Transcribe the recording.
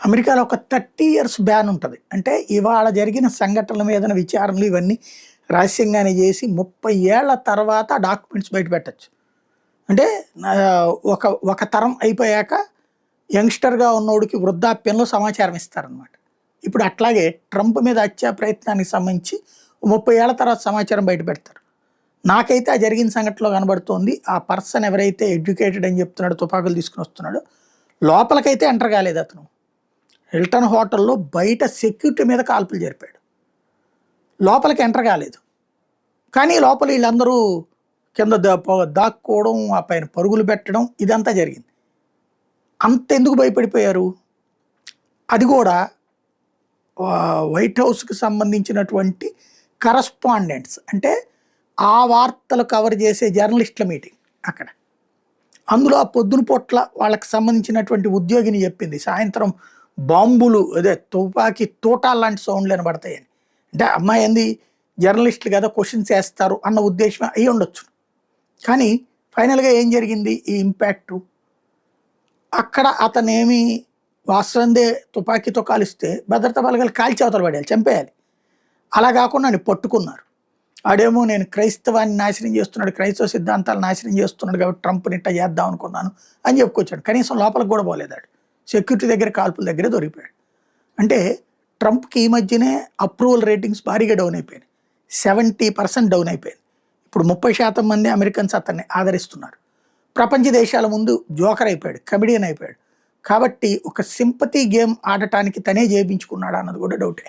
అమెరికాలో ఒక 30 years ban ఉంటుంది. అంటే ఇవాళ జరిగిన సంఘటనల మీదన విచారణలు ఇవన్నీ రహస్యంగానే చేసి 30 ఏళ్ల తర్వాత డాక్యుమెంట్స్ బయట పెట్టచ్చు. అంటే ఒక ఒక తరం అయిపోయాక యంగ్స్టర్గా ఉన్నోడికి వృద్ధాప్యంలో సమాచారం ఇస్తారనమాట. ఇప్పుడు అట్లాగే ట్రంప్ మీద హత్యా ప్రయత్నానికి సంబంధించి 30 ఏళ్ల తర్వాత సమాచారం బయట పెడతారు. నాకైతే ఆ జరిగిన సంఘటనలో కనబడుతోంది. ఆ పర్సన్ ఎవరైతే ఎడ్యుకేటెడ్ అని చెప్తున్నాడో, తుపాకులు తీసుకుని వస్తున్నాడో, లోపలికైతే ఎంటర్ కాలేదు అతను. హిల్టన్ హోటల్లో బయట సెక్యూరిటీ మీద కాల్పులు జరిపాడు. లోపలికి ఎంటర్ కాలేదు. కానీ లోపల వీళ్ళందరూ కింద దాక్కోవడం, ఆ పైన పరుగులు పెట్టడం ఇదంతా జరిగింది. అంతెందుకు భయపడిపోయారు? అది కూడా వైట్ హౌస్కి సంబంధించినటువంటి కరస్పాండెంట్స్, అంటే ఆ వార్తలు కవర్ చేసే జర్నలిస్టుల మీటింగ్ అక్కడ. అందులో ఆ పొద్దున పూట్ల వాళ్ళకి సంబంధించినటువంటి ఉద్యోగిని చెప్పింది, సాయంత్రం బాంబులు అదే తుపాకీ తూటాలు లాంటి సౌండ్లు వినబడతాయని. అంటే అమ్మాయి ఏంది, జర్నలిస్టులు కదా క్వశ్చన్స్ వేస్తారు అన్న ఉద్దేశం అయ్యి ఉండొచ్చు. కానీ ఫైనల్గా ఏం జరిగింది? ఈ ఇంపాక్టు అక్కడ అతనేమి వాస్తవందే తుపాకీతో కాలిస్తే భద్రతా బలగాలు కాల్చి అవతల పడేయాలి, చంపేయాలి. అలా కాకుండా ఆయన పట్టుకున్నారు. ఆడేమో నేను క్రైస్తవాన్ని నాశనం చేస్తున్నాడు, క్రైస్తవ సిద్ధాంతాలు నాశనం చేస్తున్నాడు కాబట్టి ట్రంప్ని ఇట్లా చేద్దాం అనుకున్నాను అని చెప్పుకొచ్చాడు. కనీసం లోపలికి కూడా పోలేదాడు. సెక్యూరిటీ దగ్గర, కాల్పుల దగ్గరే దొరికిపోయాడు. అంటే ట్రంప్కి ఈ మధ్యనే అప్రూవల్ రేటింగ్స్ భారీగా డౌన్ అయిపోయినాయి. 70% డౌన్ అయిపోయింది. ఇప్పుడు 30% మంది అమెరికన్స్ అతన్ని ఆదరిస్తున్నారు. ప్రపంచ దేశాల ముందు జోకర్ అయిపోయాడు, కమెడియన్ అయిపోయాడు. కాబట్టి ఒక సింపతి గేమ్ ఆడటానికి తనే చేయించుకున్నాడు అన్నది కూడా డౌటే.